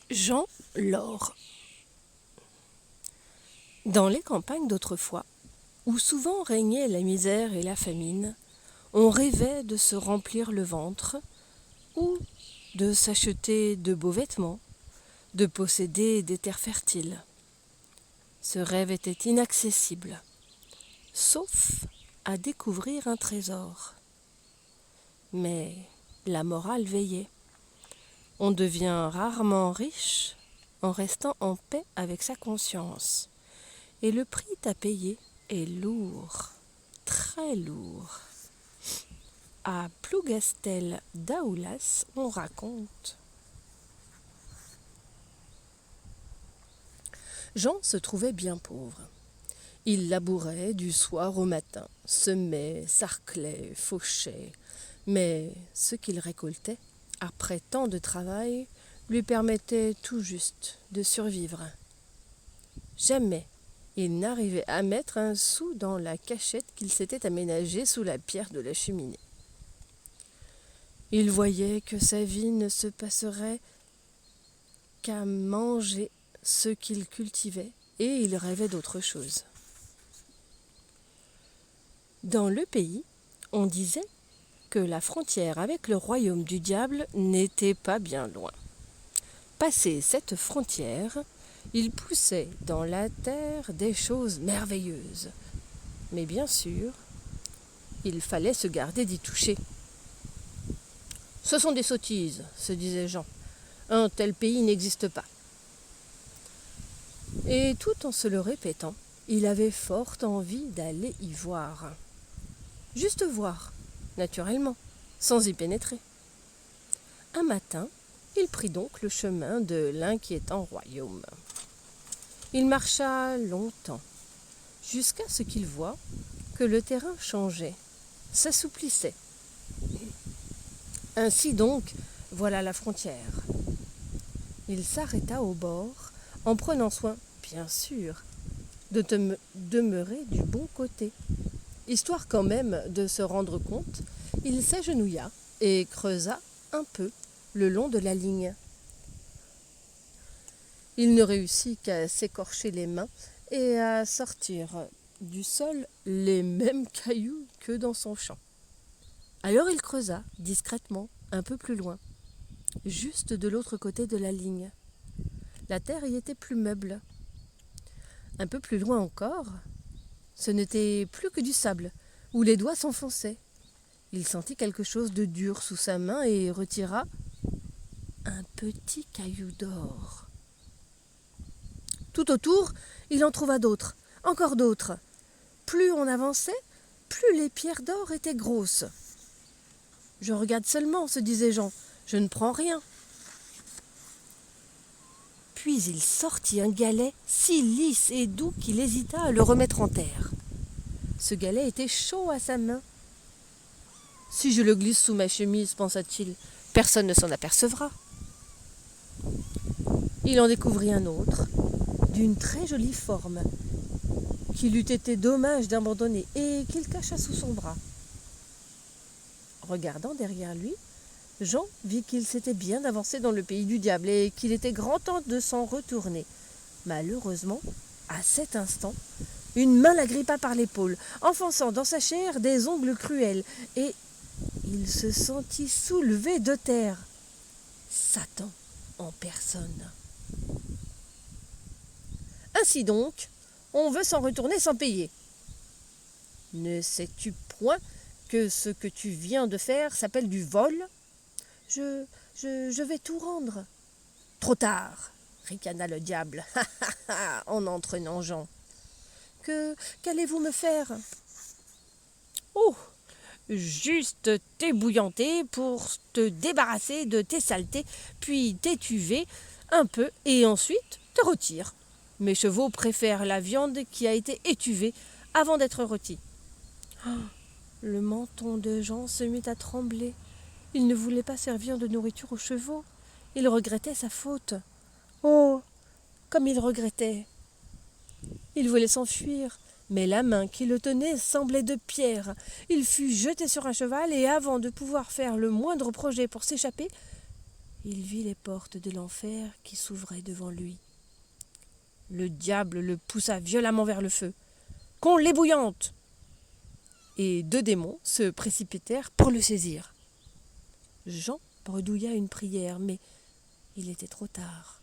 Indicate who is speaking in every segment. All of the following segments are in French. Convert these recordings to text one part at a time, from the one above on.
Speaker 1: Jean Laure. Dans les campagnes d'autrefois, où souvent régnait la misère et la famine, on rêvait de se remplir le ventre ou de s'acheter de beaux vêtements, de posséder des terres fertiles. Ce rêve était inaccessible, sauf à découvrir un trésor. Mais la morale veillait. On devient rarement riche en restant en paix avec sa conscience. Et le prix à payer est lourd, très lourd. À Plougastel d'Aoulas, on raconte. Jean se trouvait bien pauvre. Il labourait du soir au matin, semait, sarclait, fauchait. Mais ce qu'il récoltait, après tant de travail, lui permettait tout juste de survivre. Jamais il n'arrivait à mettre un sou dans la cachette qu'il s'était aménagée sous la pierre de la cheminée. Il voyait que sa vie ne se passerait qu'à manger ce qu'il cultivait, et il rêvait d'autre chose. Dans le pays, on disait que la frontière avec le royaume du diable n'était pas bien loin. Passé cette frontière, il poussait dans la terre des choses merveilleuses. Mais bien sûr, il fallait se garder d'y toucher. « Ce sont des sottises », se disait Jean. « Un tel pays n'existe pas. » Et tout en se le répétant, il avait fort envie d'aller y voir. Juste voir, naturellement, sans y pénétrer. Un matin, il prit donc le chemin de l'inquiétant royaume. Il marcha longtemps, jusqu'à ce qu'il voie que le terrain changeait, s'assouplissait. Ainsi donc, voilà la frontière. Il s'arrêta au bord, en prenant soin, bien sûr, de demeurer du bon côté. Histoire quand même de se rendre compte, il s'agenouilla et creusa un peu le long de la ligne. Il ne réussit qu'à s'écorcher les mains et à sortir du sol les mêmes cailloux que dans son champ. Alors il creusa discrètement un peu plus loin, juste de l'autre côté de la ligne. La terre y était plus meuble. Un peu plus loin encore, ce n'était plus que du sable, où les doigts s'enfonçaient. Il sentit quelque chose de dur sous sa main et retira un petit caillou d'or. Tout autour, il en trouva d'autres, encore d'autres. Plus on avançait, plus les pierres d'or étaient grosses. « Je regarde seulement, » se disait Jean, « je ne prends rien. » Puis il sortit un galet si lisse et doux qu'il hésita à le remettre en terre. Ce galet était chaud à sa main. « Si je le glisse sous ma chemise, pensa-t-il, personne ne s'en apercevra. » Il en découvrit un autre, d'une très jolie forme, qu'il eût été dommage d'abandonner et qu'il cacha sous son bras. Regardant derrière lui, Jean vit qu'il s'était bien avancé dans le pays du diable et qu'il était grand temps de s'en retourner. Malheureusement, à cet instant, une main l'agrippa par l'épaule, enfonçant dans sa chair des ongles cruels, et il se sentit soulevé de terre. Satan en personne. Ainsi donc, on veut s'en retourner sans payer. Ne sais-tu point que ce que tu viens de faire s'appelle du vol ? Je vais tout rendre. Trop tard, ricana le diable, en entraînant Jean. Qu'allez-vous me faire ? Oh, juste t'ébouillanter pour te débarrasser de tes saletés, puis t'étuver un peu et ensuite te retire. Mes chevaux préfèrent la viande qui a été étuvée avant d'être rôtie. Oh, le menton de Jean se mit à trembler. Il ne voulait pas servir de nourriture aux chevaux. Il regrettait sa faute. Oh, comme il regrettait. Il voulait s'enfuir, mais la main qui le tenait semblait de pierre. Il fut jeté sur un cheval et avant de pouvoir faire le moindre projet pour s'échapper, il vit les portes de l'enfer qui s'ouvraient devant lui. Le diable le poussa violemment vers le feu. « Qu'on l'ébouillante !» Et 2 démons se précipitèrent pour le saisir. Jean bredouilla une prière, mais il était trop tard.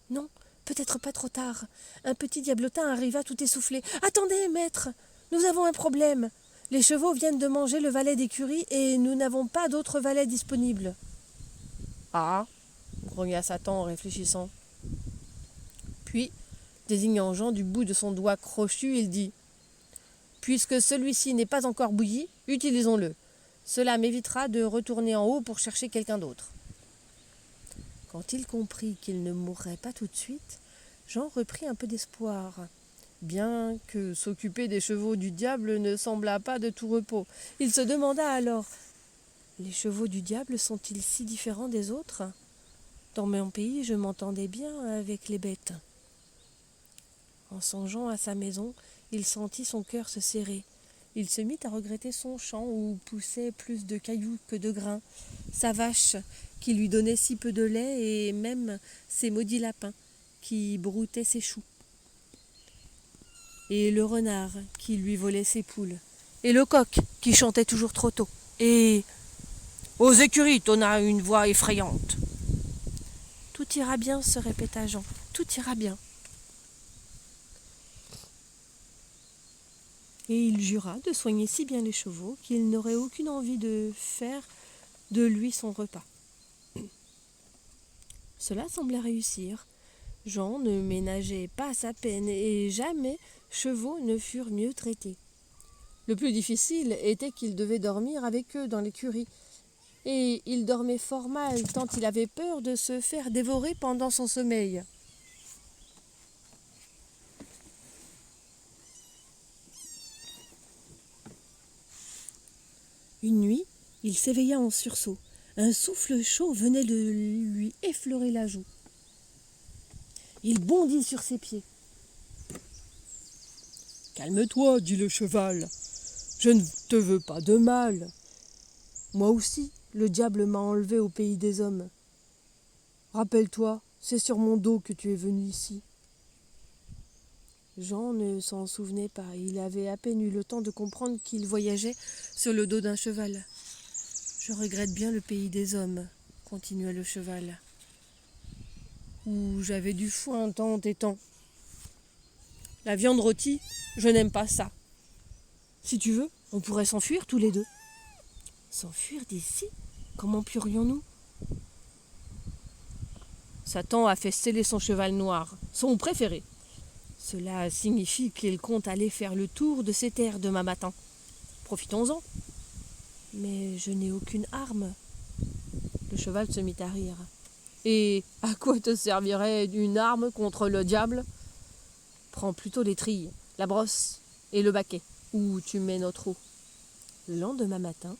Speaker 1: Non, peut-être pas trop tard. Un petit diablotin arriva tout essoufflé. « Attendez, maître, nous avons un problème. Les chevaux viennent de manger le valet d'écurie et nous n'avons pas d'autre valet disponible. »« Ah !» grogna Satan en réfléchissant. Puis, désignant Jean du bout de son doigt crochu, il dit « Puisque celui-ci n'est pas encore bouilli, utilisons-le. Cela m'évitera de retourner en haut pour chercher quelqu'un d'autre. » Quand il comprit qu'il ne mourrait pas tout de suite, Jean reprit un peu d'espoir, bien que s'occuper des chevaux du diable ne semblât pas de tout repos. Il se demanda alors « Les chevaux du diable sont-ils si différents des autres ? Dans mon pays, je m'entendais bien avec les bêtes. » En songeant à sa maison, il sentit son cœur se serrer. Il se mit à regretter son champ où poussaient plus de cailloux que de grains, sa vache qui lui donnait si peu de lait et même ses maudits lapins qui broutaient ses choux. Et le renard qui lui volait ses poules. Et le coq qui chantait toujours trop tôt. Et aux écuries tonna une voix effrayante. Tout ira bien, se répéta Jean, tout ira bien. Et il jura de soigner si bien les chevaux qu'il n'aurait aucune envie de faire de lui son repas. Cela semblait réussir. Jean ne ménageait pas sa peine et jamais chevaux ne furent mieux traités. Le plus difficile était qu'il devait dormir avec eux dans l'écurie. Et il dormait fort mal tant il avait peur de se faire dévorer pendant son sommeil. Une nuit, il s'éveilla en sursaut. Un souffle chaud venait de lui effleurer la joue. Il bondit sur ses pieds. « Calme-toi, dit le cheval. Je ne te veux pas de mal. Moi aussi, le diable m'a enlevé au pays des hommes. Rappelle-toi, c'est sur mon dos que tu es venu ici. » Jean ne s'en souvenait pas. Il avait à peine eu le temps de comprendre qu'il voyageait sur le dos d'un cheval. « Je regrette bien le pays des hommes, » continua le cheval, « où j'avais du foin tant et tant. La viande rôtie, je n'aime pas ça. Si tu veux, on pourrait s'enfuir tous les deux. » S'enfuir d'ici ? Comment pourrions-nous ? Satan a fait sceller son cheval noir, son préféré. Cela signifie qu'il compte aller faire le tour de ces terres demain matin. Profitons-en. Mais je n'ai aucune arme. Le cheval se mit à rire. Et à quoi te servirait une arme contre le diable ? Prends plutôt l'étrille, la brosse et le baquet, où tu mets notre eau. Le lendemain matin,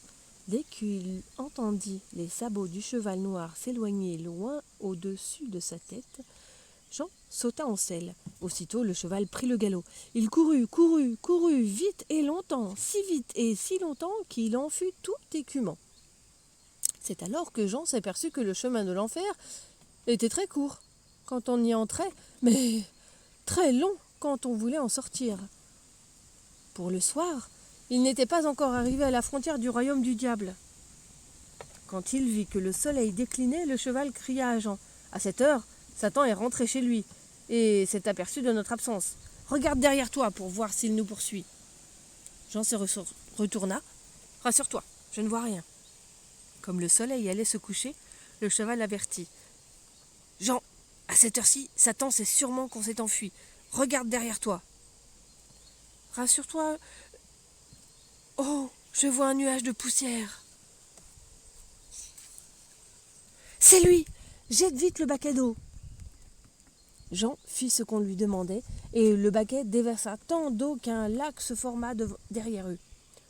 Speaker 1: dès qu'il entendit les sabots du cheval noir s'éloigner loin au-dessus de sa tête, Jean sauta en selle. Aussitôt, le cheval prit le galop. Il courut, vite et longtemps, si vite et si longtemps qu'il en fut tout écumant. C'est alors que Jean s'aperçut que le chemin de l'enfer était très court quand on y entrait, mais très long quand on voulait en sortir. Pour le soir, il n'était pas encore arrivé à la frontière du royaume du diable. Quand il vit que le soleil déclinait, le cheval cria à Jean. « À cette heure, Satan est rentré chez lui et s'est aperçu de notre absence. Regarde derrière toi pour voir s'il nous poursuit. » Jean se retourna. « Rassure-toi, je ne vois rien. » Comme le soleil allait se coucher, le cheval avertit. « Jean, à cette heure-ci, Satan sait sûrement qu'on s'est enfui. Regarde derrière toi. »« Rassure-toi. Oh, je vois un nuage de poussière. »« C'est lui. Jette vite le baquet d'eau. » Jean fit ce qu'on lui demandait et le baquet déversa tant d'eau qu'un lac se forma derrière eux.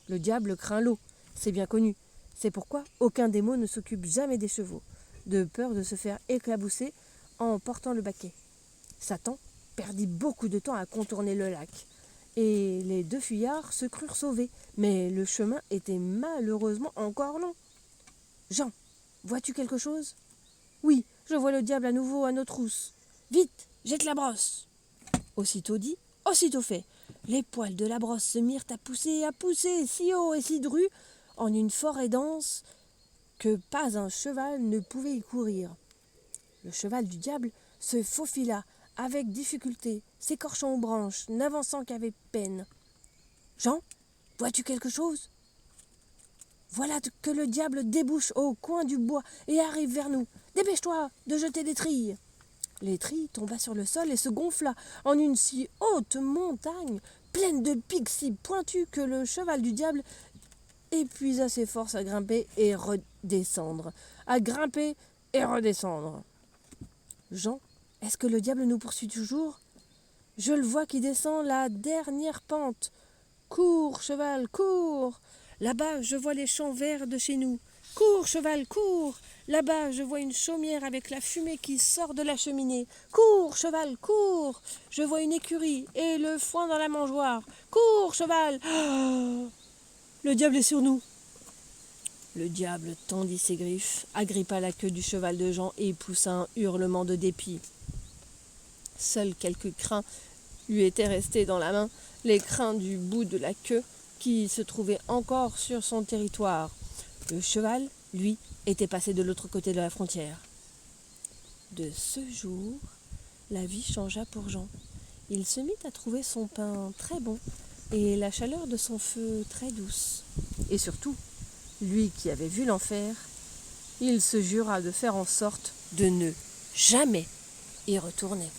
Speaker 1: Le diable craint l'eau, c'est bien connu. C'est pourquoi aucun démon ne s'occupe jamais des chevaux, de peur de se faire éclabousser en portant le baquet. Satan perdit beaucoup de temps à contourner le lac, et les 2 fuyards se crurent sauvés, mais le chemin était malheureusement encore long. « Jean, vois-tu quelque chose ? Oui, je vois le diable à nouveau à nos trousses. Vite, jette la brosse. Aussitôt dit, aussitôt fait. Les poils de la brosse se mirent à pousser, si haut et si dru, en une forêt dense, que pas un cheval ne pouvait y courir. Le cheval du diable se faufila avec difficulté, s'écorchant aux branches, n'avançant qu'avec peine. Jean, vois-tu quelque chose ? Voilà que le diable débouche au coin du bois et arrive vers nous. Dépêche-toi de jeter des trilles. Les trilles tomba sur le sol et se gonfla en une si haute montagne, pleine de pics si pointus que le cheval du diable épuisa ses forces à grimper et redescendre. À grimper et redescendre. Jean, est-ce que le diable nous poursuit toujours ? Je le vois qui descend la dernière pente. Cours, cheval, cours ! Là-bas, je vois les champs verts de chez nous. Cours, cheval, cours ! Là-bas, je vois une chaumière avec la fumée qui sort de la cheminée. Cours, cheval, cours ! Je vois une écurie et le foin dans la mangeoire. Cours, cheval ! Oh, le diable est sur nous. Le diable tendit ses griffes, agrippa la queue du cheval de Jean et poussa un hurlement de dépit. Seuls quelques crins lui étaient restés dans la main, les crins du bout de la queue qui se trouvait encore sur son territoire. Le cheval, lui, était passé de l'autre côté de la frontière. De ce jour, la vie changea pour Jean. Il se mit à trouver son pain très bon et la chaleur de son feu très douce. Et surtout, lui qui avait vu l'enfer, il se jura de faire en sorte de ne jamais y retourner.